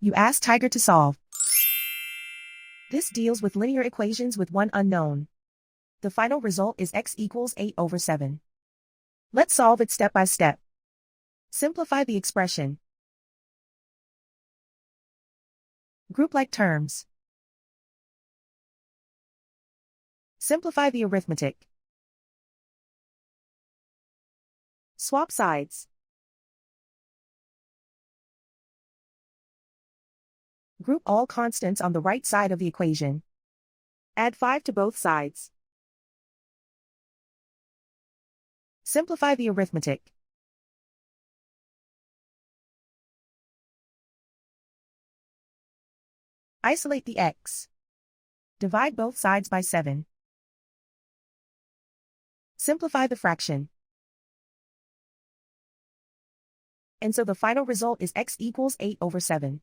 You ask Tiger to solve. This deals with linear equations with one unknown. The final result is x equals 8/7. Let's solve it step by step. Simplify the expression. Group like terms. Simplify the arithmetic. Swap sides. Group all constants on the right side of the equation. Add 5 to both sides. Simplify the arithmetic. Isolate the x. Divide both sides by 7. Simplify the fraction. And so the final result is x equals 8/7.